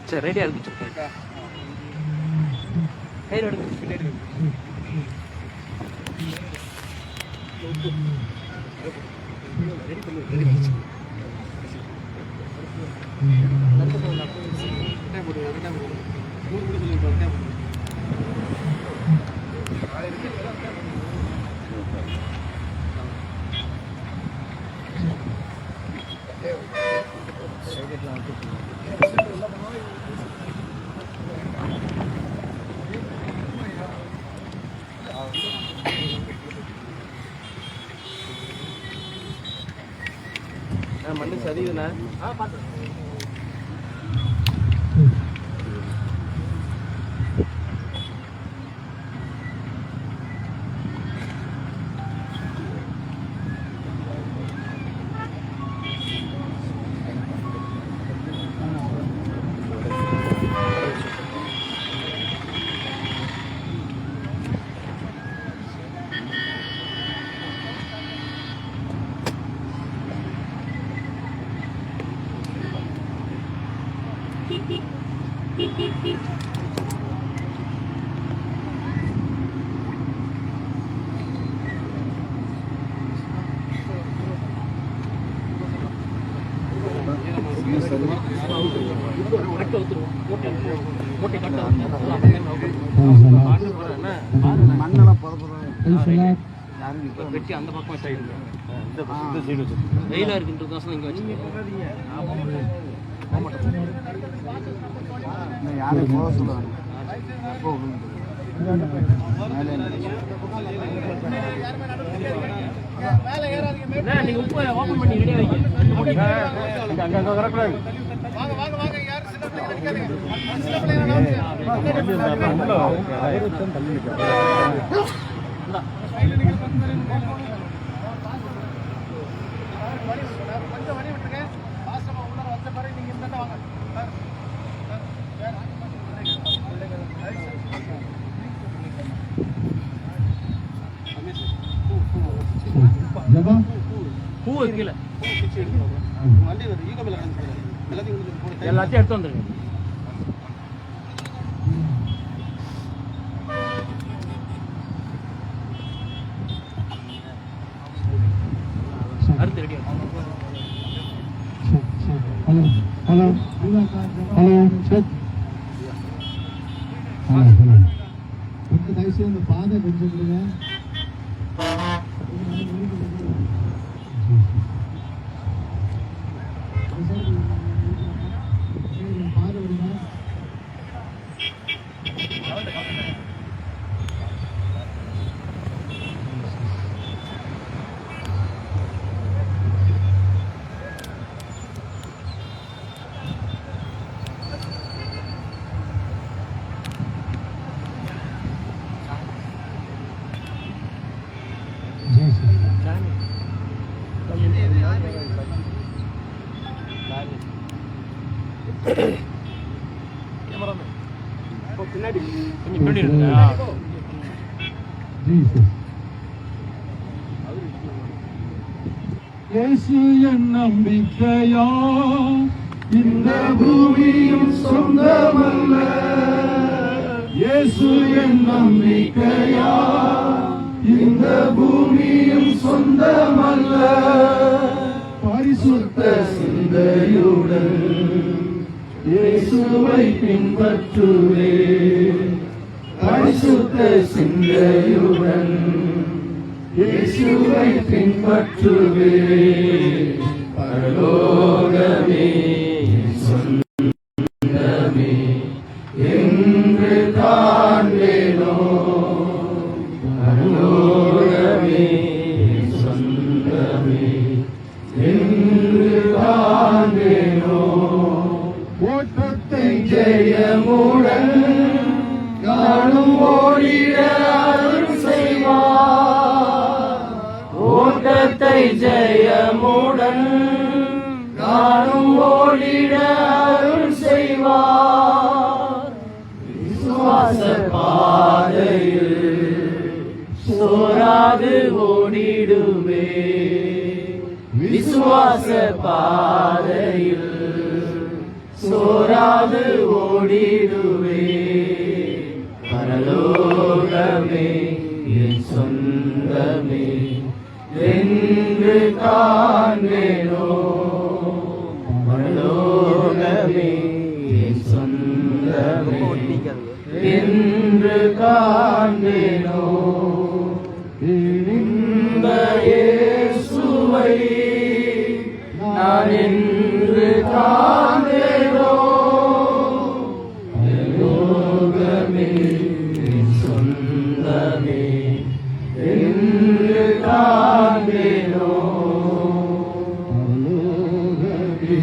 சரி ரெடியா இருக்கு மண்ணு சரியுதுண்ணா பார்த்து வெட்டி அந்த பக்கம் சைடு வெயிலா இருக்குன்றதுதான் இங்க வச்சு யாரும் போக சொல்லுவாங்க நீங்க உப்பு ஓபன் பண்ணி ரெடியா வைங்க அங்க வரக்கூடாது வாங்க வாங்க வாங்க யார் சின்ன பிள்ளைங்க கொஞ்சம் வழி விட்டுருங்க வாசமா உள்ள வந்த பிறகு நீங்க இந்த வாங்க பூ வைக்கல எல்லாத்தையும் எடுத்து வந்துருங்க அடுத்து ready hello hello hello check hello hello கொஞ்சம் தயவுசெய்து அந்த பாதை கொஞ்சம் கொடுங்க பாதை விடுங்க பின்னாடி கொஞ்சம் பின்னாடி இருக்குங்க இயேசு என் நம்பிக்கையா இந்த பூமியும் சொந்தமல்ல நம்பிக்கையா இந்த பூமியும் சொந்தமல்ல. பரிசுத்த சிந்தையுடன் இயேசுவை பின்பற்றுவே. பரிசுத்த சிந்தையுடன் இயேசுவை பின்பற்றுவே. பரலோகமே சொந்தமே என்று காண்பேனோ. பரலோகமே சொந்தமே என்று காண்பேனோ. ஓட்டத்தை ஜெயமுடன் நானும் ஓடிட அருள் செய்வார். ஓட்டத்தை ஜெயமுடன் நானும் ஓடிட அருள் செய்வார். விசுவாச பாதையில் சோராது ஓடிடுவே. விசுவாச பாதையில் சோராது ஓடிடுவே. பரலோகமே என் சொந்தமே என்று காண்பேனோ. பரலோகமே என் சொந்தமே என்று காண்பேனோ. இன்ப இயேசுவை நான் என்று காண்பேனோ. பரலோகமே என் சொந்தமே என்று காண்பேனோ. பரலோகமே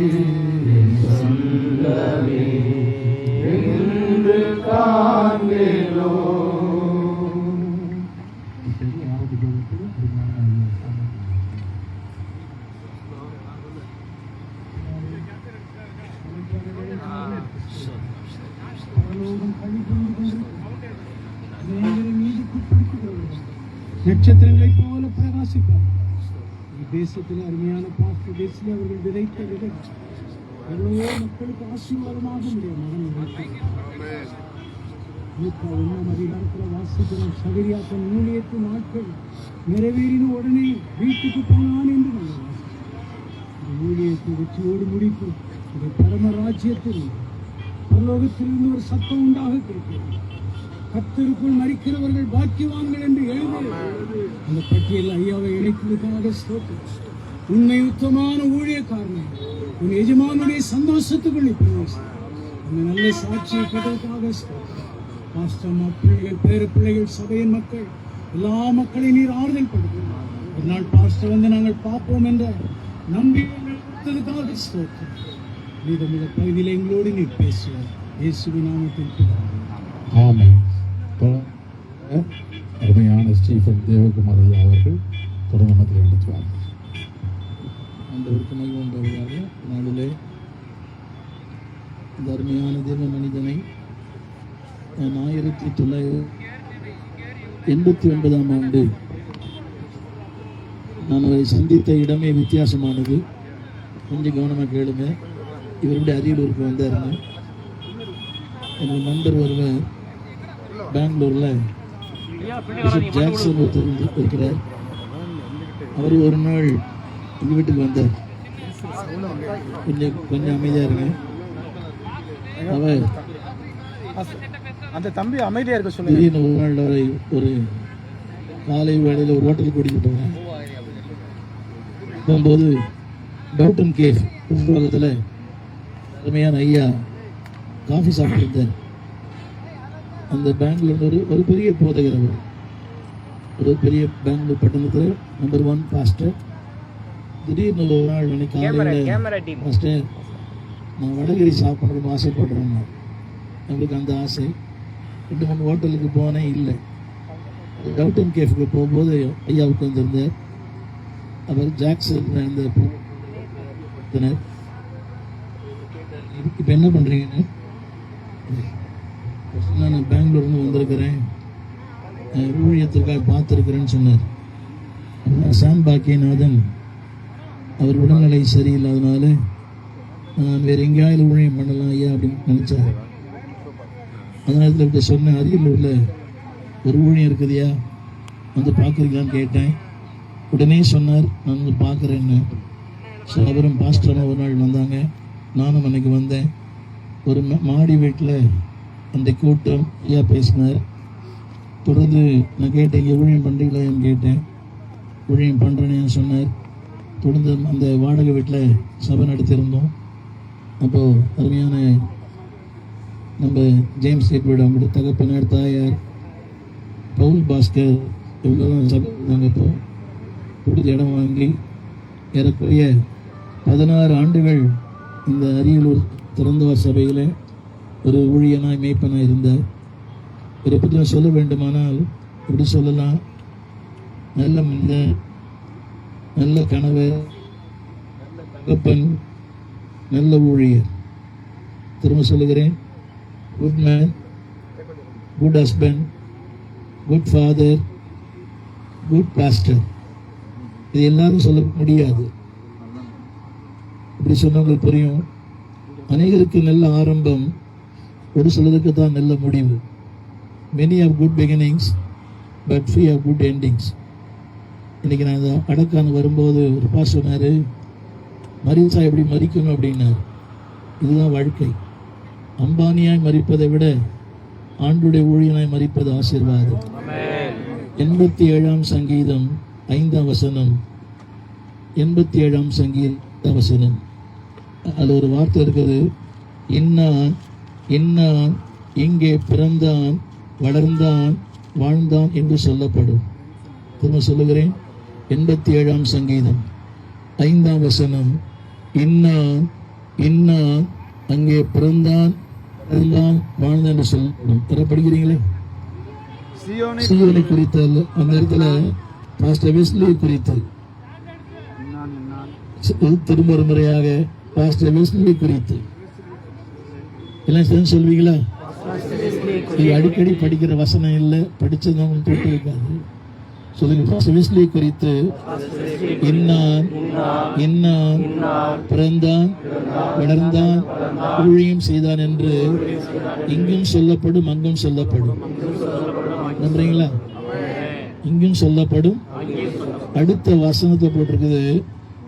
என் சொந்தமே என்று காண்பேனோ. நட்சத்திரங்களை போல பிரகாசிப்பார். தேசத்தில் அருமையான பாஸ்ட் தேசிய அவர்கள் விதைத்த விதை எவ்வளவோ மக்களுக்கு ஆசீர்வாதமாக முடியும். ஒன்றாம் அதிகாரத்தில் வாசிக்கிறோம். சகரியாத்தன் ஊழியத்து நாட்கள் நிறைவேறின உடனே வீட்டுக்கு போனான் என்று நாங்கள் வாசிக்கிறோம். ஊழியத்தை வெற்றியோடு முடிக்கும். இந்த பரம ராஜ்யத்தில் பரலோகத்திலிருந்து ஒரு சத்தம் உண்டாக கேட்கிறது. கர்த்தருக்குள் மரிக்கிறவர்கள் பாக்கியவான்கள் என்று எழுதி அந்த பட்டியலில் ஐயாவை இணைத்ததுக்காக ஸ்தோத்திரம். உண்மை உத்தமான ஊழியக்காரனை உன் எஜமானுடைய சந்தோஷத்துக்குள் அந்த நல்ல சாட்சியை பெற்றதுக்காக ஸ்தோத்திரம். பாஸ்டர்மா பிள்ளைகள், பேர பிள்ளைகள், சபையின் மக்கள் எல்லா மக்களையும் நீர் ஆறுதல் படுத்தும். ஒரு நாள் பாஸ்டர் வந்து நாங்கள் பார்ப்போம் என்ற நம்பிக்கைக்காக ஸ்தோத்திரம். மீதமுள்ள பகுதியில் எங்களோடு நீர் பேசுவார். இயேசுவின் நாமத்தில் ஆமென். அருமையான ஸ்டீஃபன் தேவகுமார் ஐயா அவர்கள் தொடர்ந்து நடத்துவார். ஆண்டவருக்கு மகிமை உண்டாவதாக. நாளிலே இந்த அருமையான தேவ மனிதனை நான் 1989ஆம் ஆண்டு நான் அவரை சந்தித்த இடமே வித்தியாசமானது. கொஞ்சம் கவனமாக கேளுங்க. இவருடைய அரியலூருக்கு வந்தாருங்க. என்னோட நண்பர் ஒருவர் பெங்களூரில் ஜாக்சன் ஒருத்தர் இருக்கிறார். அவர் ஒரு நாள் எங்கள் வீட்டுக்கு வந்தார். கொஞ்சம் அமைதியாக இருங்க. அவர் அந்த தம்பி அமைதியாக இருக்க சொல்லி திடீர்னு ஒரு நாள் அவரை ஒரு காலை வேளையில் ஒரு ஹோட்டலுக்கு கூட்டிகிட்டு போனேன். போகும்போது டவுட்டன் கேஃப் பக்கத்தில் அருமையான ஐயா காஃபி சாப்பிட்டுருந்தார். அந்த பெங்களூர் ஒரு பெரிய போதகர். அவர் ஒரு பெரிய பெங்களூர் பட்டணத்தில் நம்பர் 1 பாஸ்டர். திடீர்னு ஒரு நாள் அன்னைக்கு காலையில் பாஸ்டர் நான் வடகரி சாப்பிடணும்னு ஆசைப்படுறேன். நம்மளுக்கு அந்த ஆசை. 2-3 ஹோட்டலுக்கு போனேன், இல்லை. டவுட்டன் கேஃபுக்கு போகும்போது ஐயா உட்காந்துருந்தார். அவர் ஜாக்சன் அந்த இப்போ என்ன பண்ணுறீங்கன்னு, நான் பெங்களூர்னு வந்திருக்கிறேன், ஊழியத்திற்காக பார்த்துருக்கிறேன்னு சொன்னார். சாம் பாக்கியநாதன் அவர் உடல்நிலை சரியில்லாதனால நான் வேறு எங்கேயாவது ஊழியம் பண்ணலாம் ஐயா அப்படின்னு நினச்சார். அதனால இப்படி சொன்னேன், அரியலூரில் ஒரு ஊழியம் இருக்குதுயா, வந்து பார்க்குறீங்களான்னு கேட்டேன். உடனே சொன்னார், நான் வந்து பார்க்குறேன்னு. ஸோ அவரும் பாஸ்டராக ஒரு நாள் வந்தாங்க, நானும் அன்னைக்கு வந்தேன். ஒரு மாடி வீட்டில் அந்த கூட்டம் ஐயா பேசினார். தொடர்ந்து நான் கேட்டேன், இங்கே ஊழியம் பண்ணுறீங்களான்னு கேட்டேன். ஊழியம் பண்ணுறேன்னு சொன்னார். தொடர்ந்து அந்த வாடகை வீட்டில் சபை நடத்தியிருந்தோம். அப்போது அருமையான நம்ம ஜேம்ஸ் எட்வர்ட் அவங்களுடைய தகப்பனார், தாயார், பவுல் பாஸ்கர் இவங்கெல்லாம் சபை நாங்கள் இப்போ கொடுத்து இடம் வாங்கி ஏறக்குறைய 16 ஆண்டுகள் இந்த அரியலூர் திறந்தவார் சபையில் ஒரு ஊழியனாய் மேய்ப்பனாக இருந்தார். இதை பற்றி நான் சொல்ல வேண்டுமானால் எப்படி சொல்லலாம், நல்ல மனிதன், நல்ல கணவர், நல்ல தகப்பன், நல்ல ஊழியர். திரும்ப சொல்லுகிறேன், good man, good husband, good father, good pastor. இது எல்லாரும் சொல்ல முடியாது. இப்படி சொன்னவங்களுக்கு புரியும். அநேகருக்கு நல்ல ஆரம்பம், ஒரு சிலருக்கு தான் நல்ல முடிவு. many have good beginnings but few have good endings. இன்னைக்கு நான் அடக்கான வரும்போது ஒரு பாஸ் சொன்னார், மரிச்சா எப்படி மறிக்கணும் அப்படின்னார். இதுதான் வாழ்க்கை. அம்பானியாய் மறிப்பதை விட ஆண்டுடைய ஊழியனாய் மறிப்பது ஆசீர்வாதம். 87ஆம் சங்கீதம் 5ஆம் வசனம். 87ஆம் சங்கீதம் வசனம். அதில் ஒரு வார்த்தை இருக்குது, இன்னான் இன்னான் இங்கே பிறந்தான், வளர்ந்தான், வாழ்ந்தான் என்று சொல்லப்படும். திரும்ப சொல்லுகிறேன், 87ஆம் சங்கீதம் 5ஆம் வசனம். இன்னான் இன்னான் அங்கே பிறந்தான், வளர்ந்தான், வாழ்ந்தான் என்று சொல்லப்படும். தரப்படுகிறீங்களே, சீயோனை குறித்த அந்த இடத்துல பாஸ்டர் வெஸ்லி குறித்து திரும்ப ஒரு முறையாக பாஸ்டர் வெஸ்லி குறித்து எல்லாம் சேர்ந்து சொல்வீங்களா? இது அடிக்கடி படிக்கிற வசனம் இல்லை, படிச்சது உங்களுக்கு தொட்டு வைக்காது. சொல்லுங்க, பாஸ்டர் வெஸ்லி குறித்து இன்னான் இன்னான் பிறந்தான், வளர்ந்தான், ஊழியம் செய்தான் என்று இங்கும் சொல்லப்படும், அங்கும் சொல்லப்படும். நம்புறீங்களா? இங்கும் சொல்லப்படும். அடுத்த வசனத்தை போட்டிருக்குது,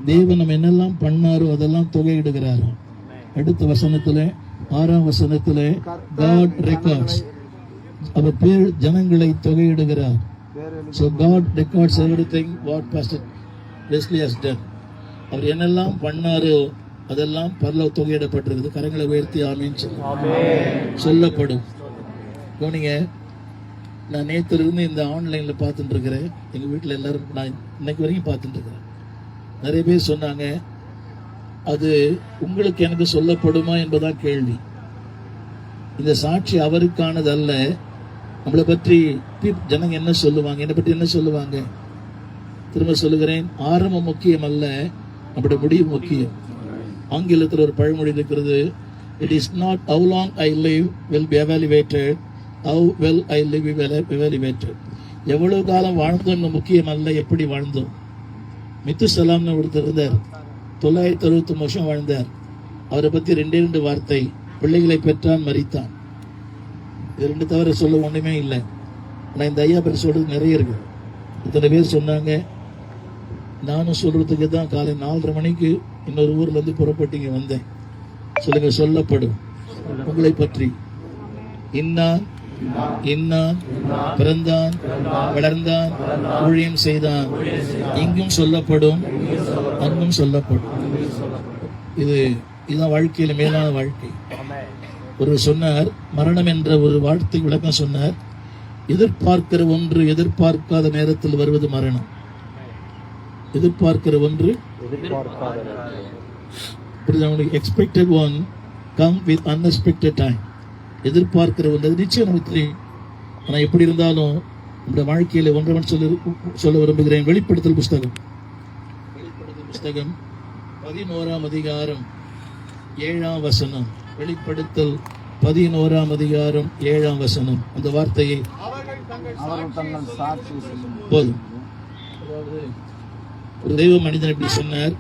தேவன் நம்ம என்னெல்லாம் பண்ணாரோ அதெல்லாம் தொகையிடுகிறார். அடுத்த வசனத்துல 6ஆம் வசனத்துல God records, அவர் பேர் ஜனங்களை தொகையிடுகிறார். So God records everything what Pastor Wesley has done. அவர் என்னெல்லாம் பண்ணாரோ அதெல்லாம் பரலோக தொகையிடப்பட்டிருக்குது. கரங்களை உயர்த்தி ஆமீன் சொல்லப்படும். கவனிங்க, நான் நேற்றிலிருந்து இந்த ஆன்லைனில் பார்த்துட்டு இருக்கிறேன். எங்கள் வீட்டில் எல்லாரும் நான் இன்னைக்கு வரைக்கும் பார்த்துட்டு இருக்கிறேன். நிறைய பேர் சொன்னாங்க, அது உங்களுக்கு எனக்கு சொல்லப்படுமா என்பதான் கேள்வி. இந்த சாட்சி அவருக்கானது அல்ல. நம்மளை பற்றி ஜனங்க என்ன சொல்லுவாங்க, என்னை பற்றி என்ன சொல்லுவாங்க? திரும்ப சொல்லுகிறேன், ஆரம்பம் முக்கியம் அல்ல, நம்முடைய முடிவு முக்கியம். ஆங்கிலத்தில் ஒரு பழமொழி இருக்கிறது, it is not how long I live will be evaluated, how well I live will be evaluated. எவ்வளவு காலம் வாழ்ந்தோம் முக்கியம் அல்ல, எப்படி வாழ்ந்தோம். மித்துசலாம்னு ஒருத்தர் இருந்தார், 969 வருஷம் வாழ்ந்தார். அவரை பற்றி 2 வார்த்தை, பிள்ளைகளை பெற்றான், மரித்தான். இது 2 தவிர சொல்ல ஒண்ணுமே இல்லை. ஆனால் இந்த ஐயா பேர் சொல்றது நிறைய இருக்கு. இத்தனை பேர் சொன்னாங்க. நானும் சொல்றதுக்கு தான் காலை 4:30 மணிக்கு இன்னொரு ஊர்ல இருந்து புறப்பட்டு வந்தேன். சொல்லுங்க, சொல்லப்படும் உங்களை பற்றி. இன்னான் இன்னான் பிறந்தான், வளர்ந்தான், ஊழியம் செய்தான், இங்கும் சொல்லப்படும், அங்கும் சொல்லப்படும். இதுதான் வாழ்க்கையில மேலான வாழ்க்கை. ஒரு சொன்னார், மரணம் என்ற ஒரு வார்த்தை விளக்கம் சொன்னார். எதிர்பார்க்கிற ஒன்று எதிர்பார்க்காத நேரத்தில் வருவது மரணம். எதிர்பார்க்கிற ஒன்று expected one come with unexpected time. எதிர்பார்க்கிற ஒன்று நிச்சயம் நமக்கு தெரியும். ஆனால் எப்படி இருந்தாலும் நம்முடைய வாழ்க்கையில ஒன்றை சொல்ல விரும்புகிறேன். வெளிப்படுத்தல் புஸ்தகம் 11ஆம் அதிகாரம் 7ஆம் வசனம். வெளிப்படுத்தல் 11ஆம் அதிகாரம் 7ஆம் வசனம். அந்த வார்த்தையை போதும். ஒரு தெய்வ மனிதன் இப்படி சொன்னார்,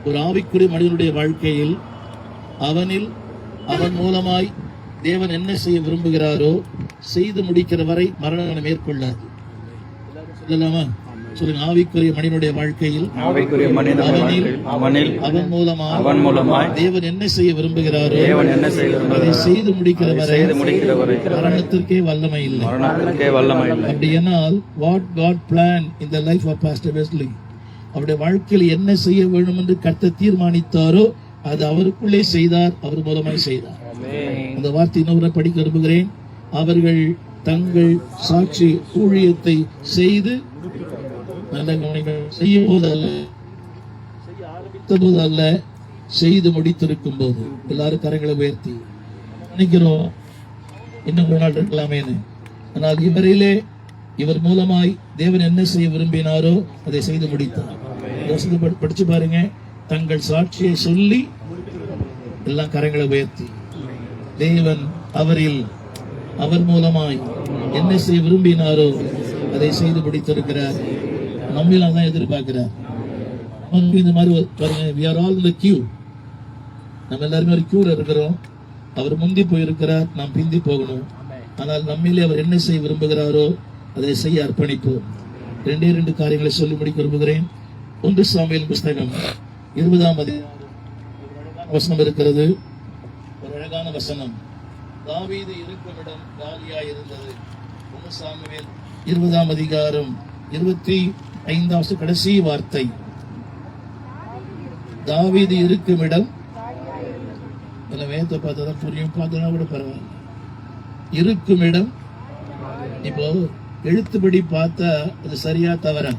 ஒரு ஆவிக்குரிய மனிதனுடைய வாழ்க்கையில் அவனில், அவன் மூலமாய், தேவன் என்ன செய்ய விரும்புகிறாரோ செய்து முடிக்கிற வரை மரணம் மேற்கொள்ளாது. சொல்லலாமா? சொல்லுங்க. ஆவிக்குரிய மனிதனுடைய வாழ்க்கையில் அவன் மூலமாய் தேவன் என்ன செய்ய விரும்புகிறாரோ அதை செய்து முடிக்கிற வரை மரணத்திற்கே வல்லமை இல்லை. அப்படியானால் what God plan in the life of pastor Wesley, அவருடைய வாழ்க்கையில் என்ன செய்ய வேண்டும் என்று கர்த்தர் தீர்மானித்தாரோ அது அவருக்குள்ளே செய்தார், அவர் மூலமாய் செய்தார். அந்த வார்த்தை இன்னொரு படிக்க விரும்புகிறேன். அவர்கள் தங்கள் சாட்சி ஊழியத்தை செய்து செய்யும் போதல்ல, செய்ய ஆரம்பித்த போது அல்ல, செய்து முடித்திருக்கும் போது. எல்லாரும் கரங்களை உயர்த்தி நினைக்கிறோம் இன்னும் ஒரு நாள் இருக்கலாமேன்னு. ஆனால் இவர் மூலமாய் தேவன் என்ன செய்ய விரும்பினாரோ அதை செய்து முடித்தார். படிச்சு பாருங்க. தங்கள் சாட்சியை சொல்லி எல்லாம் கரங்களை உயர்த்தி தேவன் அவர் மூலமாய் என்ன செய்ய விரும்பினாரோ அதை செய்து முடித்திருக்கிறார். நம்மில் அதான் எதிர்பார்க்கிறார். இந்த மாதிரி பாருங்க, we are all in the queue. நம்ம எல்லாருமே ஒரு கியூல இருக்கிறோம். அவர் முந்தி போயிருக்கிறார், நாம் பிந்தி போகணும். ஆனால் நம்மிலே அவர் என்ன செய்ய விரும்புகிறாரோ அதை செய்ய அர்ப்பணிப்போம். 2 காரியங்களை சொல்லி முடிக்க விரும்புகிறேன். 1 சாமுவேல் புஸ்தகம் 20ஆம் அதிகாரம் வசனம் இருக்கிறது. ஒரு அழகான வசனம். தாவீது இருக்கும் இடம் காலியாய் இருந்தது. 1 சாமுவேல் 20ஆம் அதிகாரம் 25வது கடைசி வார்த்தை. தாவீது இருக்கும் இடம், வேதத்தை பார்த்தா புரியும், பார்த்தா கூட பரவாயில்ல. இருக்கும் இடம். இப்போ எழுத்துப்படி பார்த்தா அது சரியா தவறா?